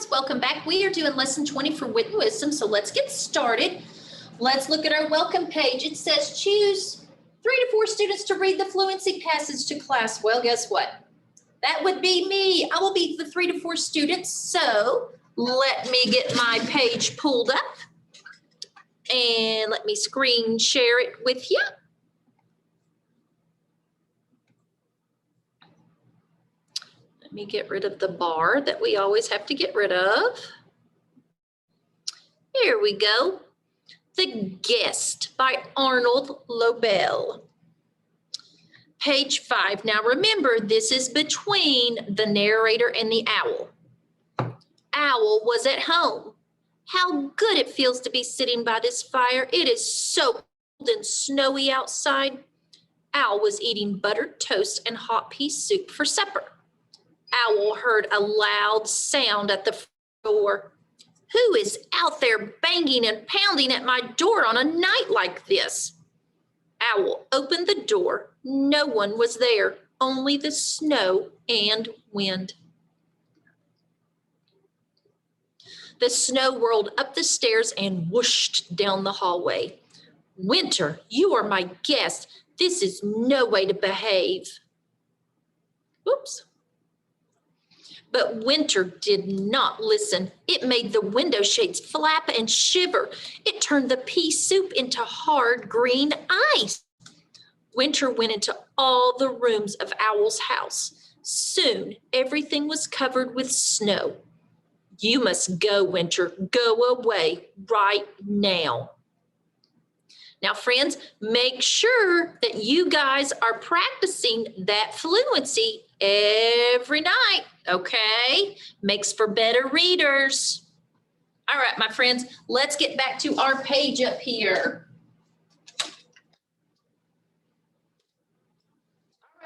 class, welcome back. We are doing lesson 20 for Wit and Wisdom, so let's get started. Let's look at our welcome page. It says choose 3 to 4 students to read the fluency passage to class. Well, guess what? That would be me. I will be the 3 to 4 students. So let me get my page pulled up and let me screen share it with you. Let me get rid of the bar that we always have to get rid of. Here we go. The Guest by Arnold Lobel. Page 5. Now remember, this is between the narrator and the owl. Owl was at home. How good it feels to be sitting by this fire. It is so cold and snowy outside. Owl was eating buttered toast and hot pea soup for supper. Owl heard a loud sound at the door. Who is out there banging and pounding at my door on a night like this? Owl opened the door. No one was there, only the snow and wind. The snow whirled up the stairs and whooshed down the hallway. Winter, you are my guest. This is no way to behave. Oops. But Winter did not listen. It made the window shades flap and shiver. It turned the pea soup into hard green ice. Winter went into all the rooms of Owl's house. Soon, everything was covered with snow. You must go, Winter. Go away right now. Now, friends, make sure that you guys are practicing that fluency every night, okay? Makes for better readers. All right, my friends, let's get back to our page up here. All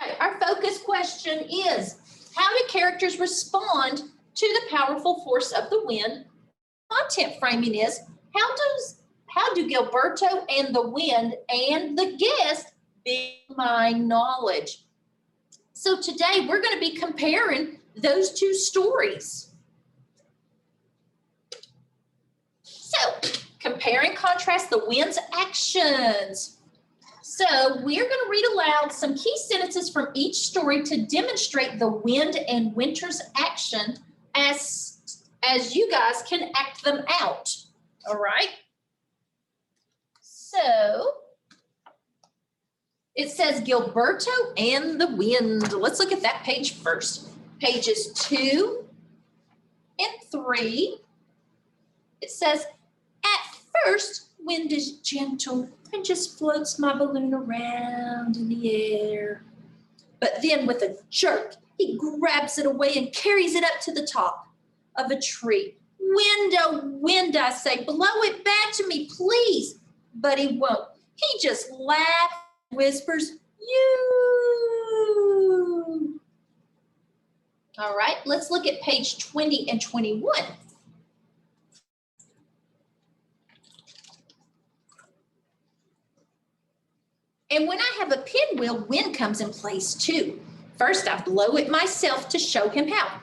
right, our focus question is, how do characters respond to the powerful force of the wind? Content framing is, how do Gilberto and the wind and the guest build my knowledge? So today we're going to be comparing those two stories. So compare and contrast the wind's actions. So we're going to read aloud some key sentences from each story to demonstrate the wind and winter's action as you guys can act them out. All right. So it says Gilberto and the wind. Let's look at that page first. Pages 2 and 3. It says, at first, wind is gentle and just floats my balloon around in the air. But then with a jerk, he grabs it away and carries it up to the top of a tree. Wind, oh wind, I say, blow it back to me, please. But he won't. He just laughs and whispers, you. All right, let's look at page 20 and 21. And when I have a pinwheel, wind comes in place too. First, I blow it myself to show him how.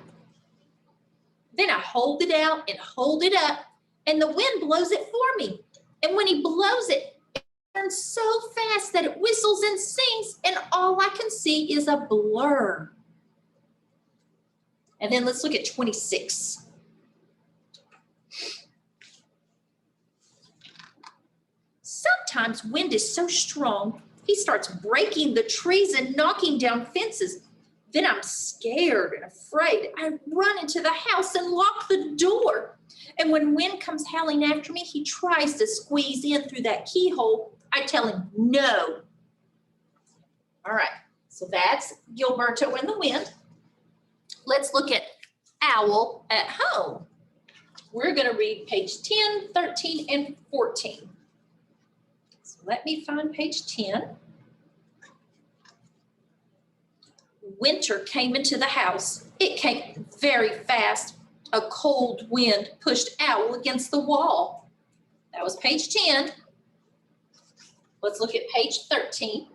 Then I hold it out and hold it up, and the wind blows it for me. And when he blows it, it turns so fast that it whistles and sings, and all I can see is a blur. And then let's look at 26. Sometimes wind is so strong, he starts breaking the trees and knocking down fences. Then I'm scared and afraid. I run into the house and lock the door. And when wind comes howling after me, he tries to squeeze in through that keyhole. I tell him no. All right, so that's Gilberto and the wind. Let's look at Owl at home. We're going to read page 10, 13, and 14. So let me find page 10. Winter came into the house. It came very fast. A cold wind pushed Owl against the wall. That was page 10. Let's look at page 13.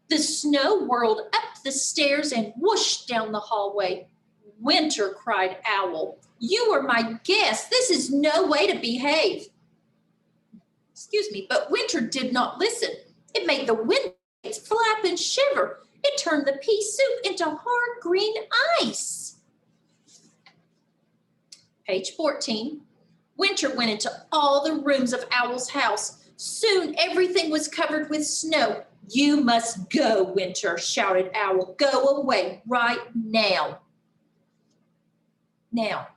The snow whirled up the stairs and whooshed down the hallway. Winter, cried Owl. You are my guest. This is no way to behave. Excuse me, but Winter did not listen. It made the windows flap and shiver. It turned the pea soup into hard green ice. Page 14. Winter went into all the rooms of Owl's house. Soon everything was covered with snow. You must go, Winter, shouted Owl. Go away right now. Now,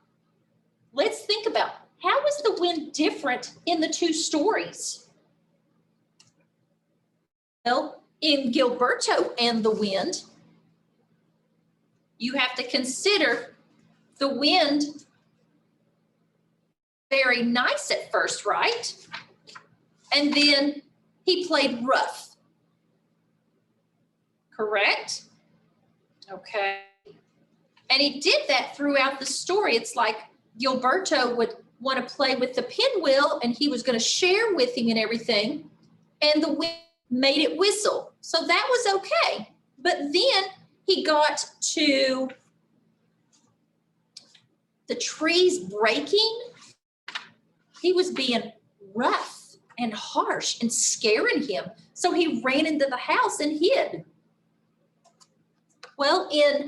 let's think about how is the wind different in the two stories? Well, in Gilberto and the Wind, you have to consider the wind very nice at first, right? And then he played rough. Correct? Okay. And he did that throughout the story. It's like Gilberto would want to play with the pinwheel and he was going to share with him and everything. And the wind made it whistle. So that was okay. But then he got to the trees breaking. He was being rough and harsh and scaring him. So he ran into the house and hid. Well, in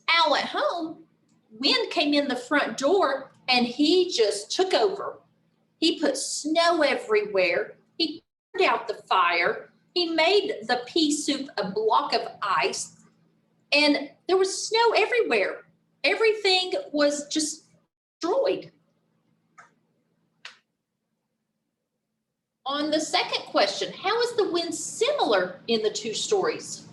Owl at Home, Wind came in the front door and he just took over. He put snow everywhere. He put out the fire. He made the pea soup a block of ice. And there was snow everywhere. Everything was just destroyed. On the second question, how is the wind similar in the two stories?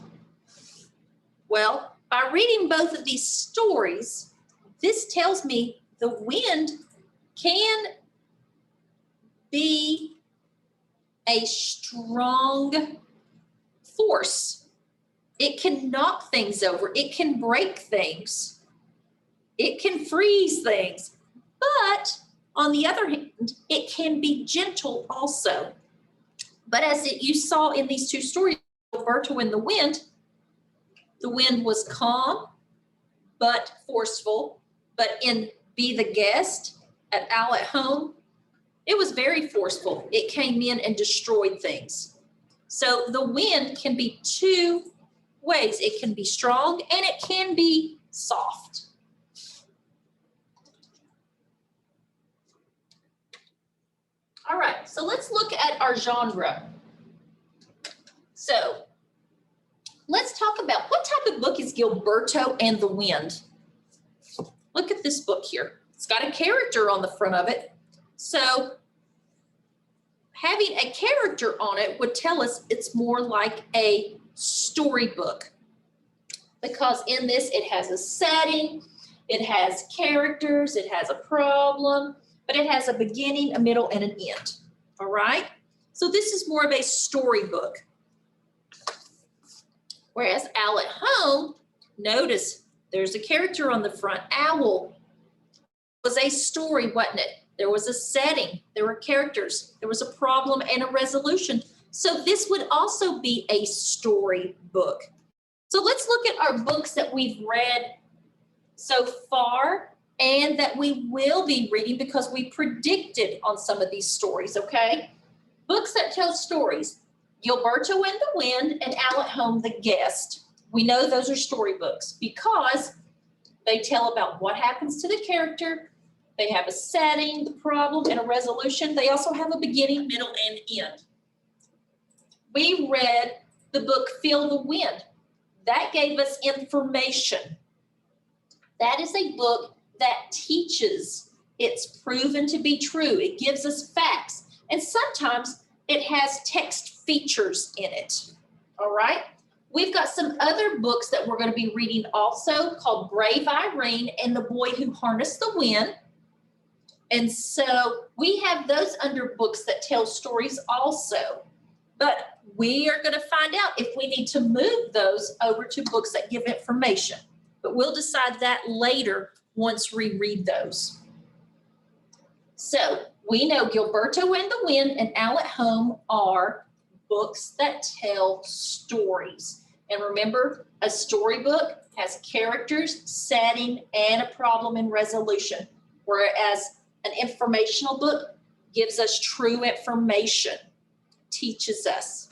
Well, by reading both of these stories, this tells me the wind can be a strong force. It can knock things over. It can break things. It can freeze things. But on the other hand, it can be gentle also. But as you saw in these two stories, Gilberto and the wind was calm but forceful. But in Be the Guest at Owl at Home, it was very forceful. It came in and destroyed things. So the wind can be two ways. It can be strong and it can be soft. All right, so let's look at our genre. So let's talk about what type of book is Gilberto and the Wind. Look at this book here. It's got a character on the front of it. So having a character on it would tell us it's more like a storybook, because in this it has a setting, it has characters, it has a problem, but it has a beginning, a middle, and an end. All right? So this is more of a storybook. Whereas Owl at Home, notice there's a character on the front. Owl was a story, wasn't it? There was a setting, there were characters, there was a problem and a resolution. So this would also be a story book. So let's look at our books that we've read so far and that we will be reading because we predicted on some of these stories, okay? Books that tell stories. Gilberto and the Wind and Owl at Home, The Guest. We know those are storybooks because they tell about what happens to the character. They have a setting, the problem, and a resolution. They also have a beginning, middle, and end. We read the book Feel the Wind. That gave us information. That is a book that teaches. It's proven to be true. It gives us facts. And sometimes it has text features in it. All right? We've got some other books that we're going to be reading also called Brave Irene and the Boy Who Harnessed the Wind. And so we have those under books that tell stories also. But we are going to find out if we need to move those over to books that give information. But we'll decide that later once we read those. So we know Gilberto and the Wind and Owl at Home are books that tell stories. And remember, a storybook has characters, setting, and a problem and resolution, whereas an informational book gives us true information, teaches us.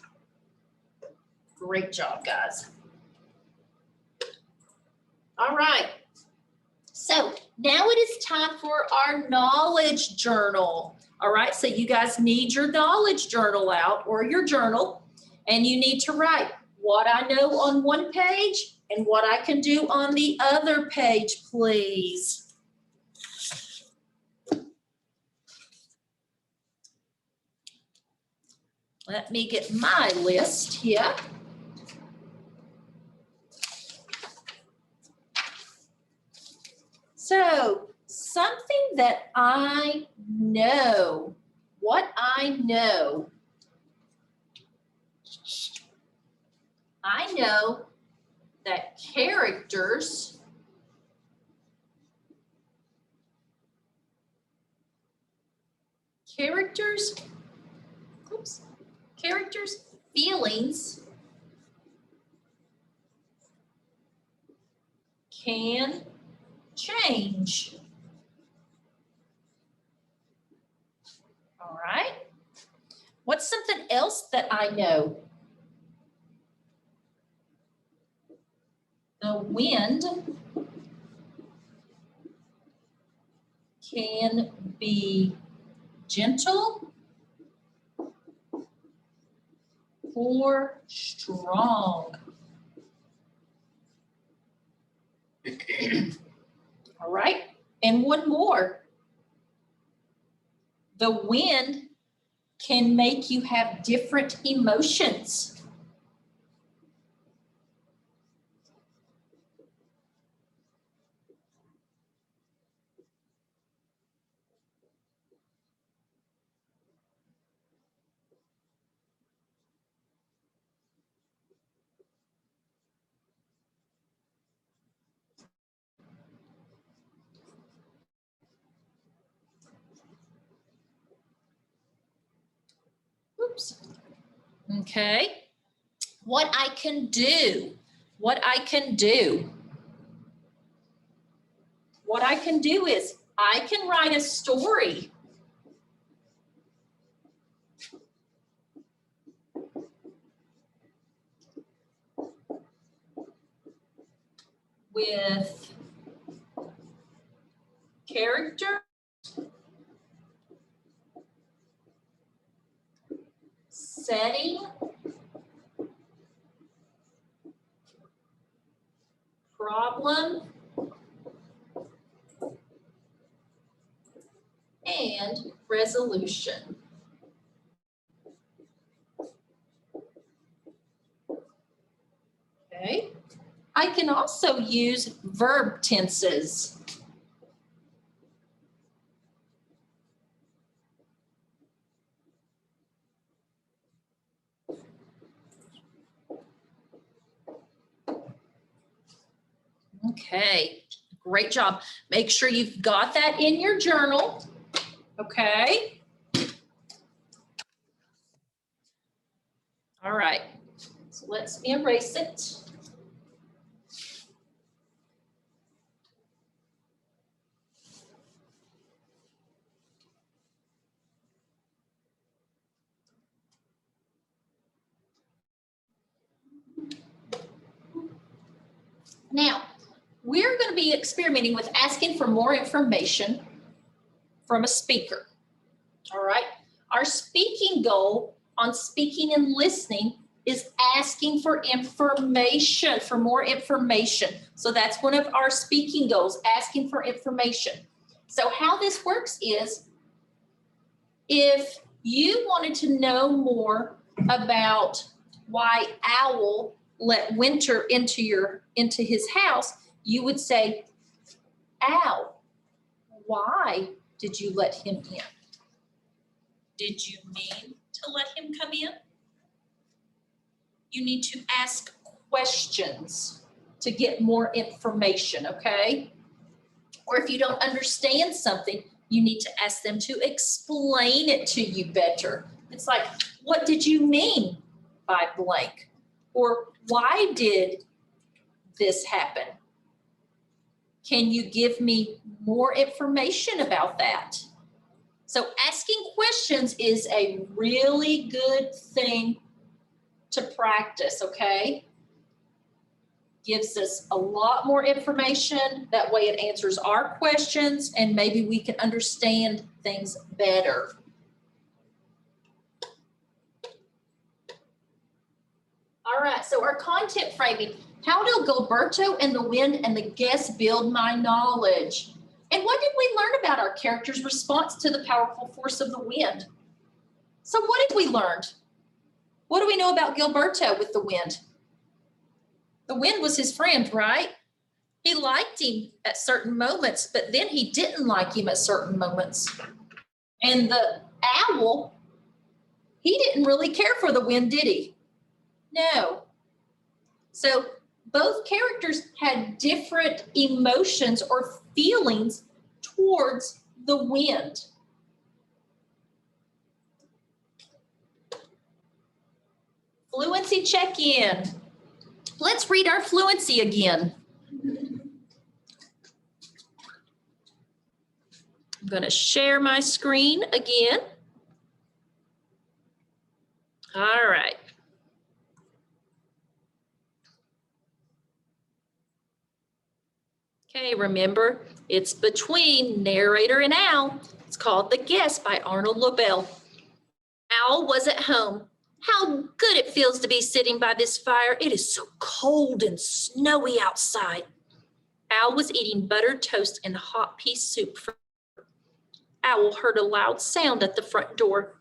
Great job, guys. All right. So now it is time for our knowledge journal. All right, so you guys need your knowledge journal out or your journal, and you need to write what I know on one page and what I can do on the other page, please. Let me get my list here. So, something that I know, what I know. I know that characters feelings can change. All right. What's something else that I know? The wind can be gentle or strong. All right, and one more. The wind can make you have different emotions. Oops. Okay. What I can do. What I can do is I can write a story. With character, setting, problem, and resolution. Okay. I can also use verb tenses. Okay, great job. Make sure you've got that in your journal, okay? All right, so let's erase it. Now, we're going to be experimenting with asking for more information from a speaker. All right. Our speaking goal on speaking and listening is asking for information, for more information. So that's one of our speaking goals, asking for information. So how this works is if you wanted to know more about why Owl let Winter into his house, you would say, Owl, why did you let him in? Did you mean to let him come in? You need to ask questions to get more information, okay? Or if you don't understand something, you need to ask them to explain it to you better. It's like, what did you mean by blank? Or Why did this happen? Can you give me more information about that? So asking questions is a really good thing to practice, okay? Gives us a lot more information. That way it answers our questions and maybe we can understand things better. All right, so our content framing. How do Gilberto and the wind and the guests build my knowledge? And what did we learn about our character's response to the powerful force of the wind? So what did we learn? What do we know about Gilberto with the wind? The wind was his friend, right? He liked him at certain moments, but then he didn't like him at certain moments. And the owl, he didn't really care for the wind, did he? No. So both characters had different emotions or feelings towards the wind. Fluency check-in. Let's read our fluency again. I'm going to share my screen again. All right. Okay, remember, it's between narrator and owl. It's called The Guest by Arnold Lobel. Owl was at home. How good it feels to be sitting by this fire. It is so cold and snowy outside. Owl was eating buttered toast and hot pea soup. Owl heard a loud sound at the front door.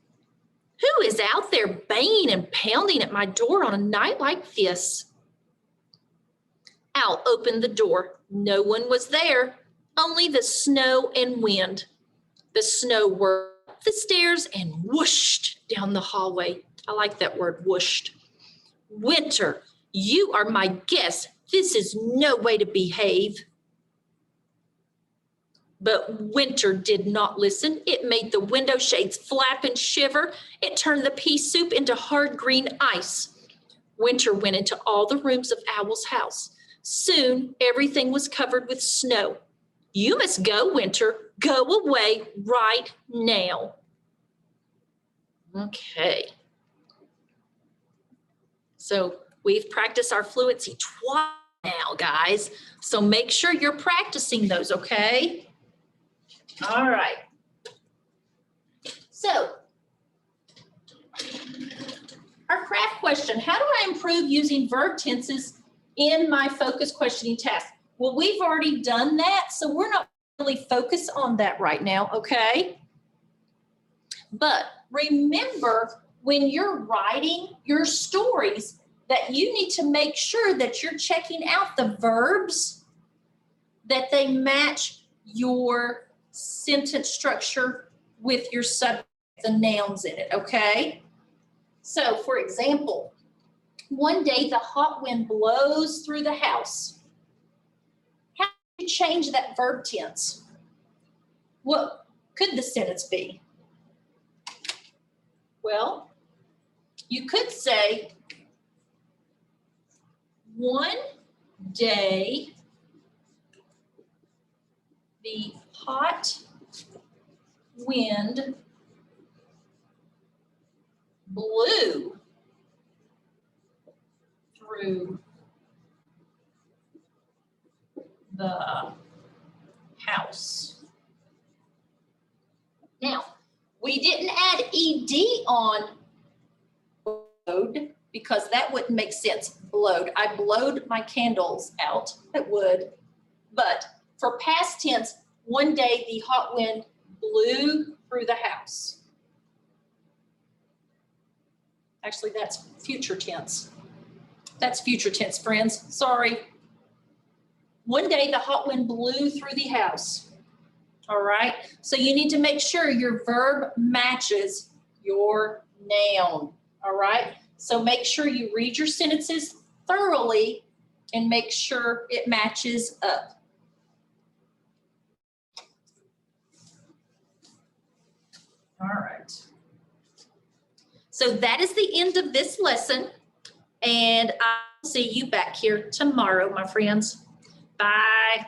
Who is out there banging and pounding at my door on a night like this? Owl opened the door. No one was there, only the snow and wind. The snow whirled up the stairs and whooshed down the hallway. I like that word, whooshed. Winter, you are my guest. This is no way to behave. But Winter did not listen. It made the window shades flap and shiver. It turned the pea soup into hard green ice. Winter went into all the rooms of Owl's house. Soon, everything was covered with snow. You must go, Winter. Go away right now. Okay. So we've practiced our fluency twice now, guys. So make sure you're practicing those, okay? All right. So our craft question, how do I improve using verb tenses in my focus questioning task? Well, we've already done that, so we're not really focused on that right now, okay? But remember, when you're writing your stories, that you need to make sure that you're checking out the verbs, that they match your sentence structure with your subject, the nouns in it, okay? So, for example, one day the hot wind blows through the house. How do you change that verb tense? What could the sentence be? Well, you could say, one day the hot wind blew through the house. Now, we didn't add ED on blowed because that wouldn't make sense. Blowed. I blowed my candles out. It would. But for past tense, one day the hot wind blew through the house. Actually, that's future tense. That's future tense, friends. Sorry. One day the hot wind blew through the house. All right. So you need to make sure your verb matches your noun. All right. So make sure you read your sentences thoroughly and make sure it matches up. All right. So that is the end of this lesson. And I'll see you back here tomorrow, my friends. Bye.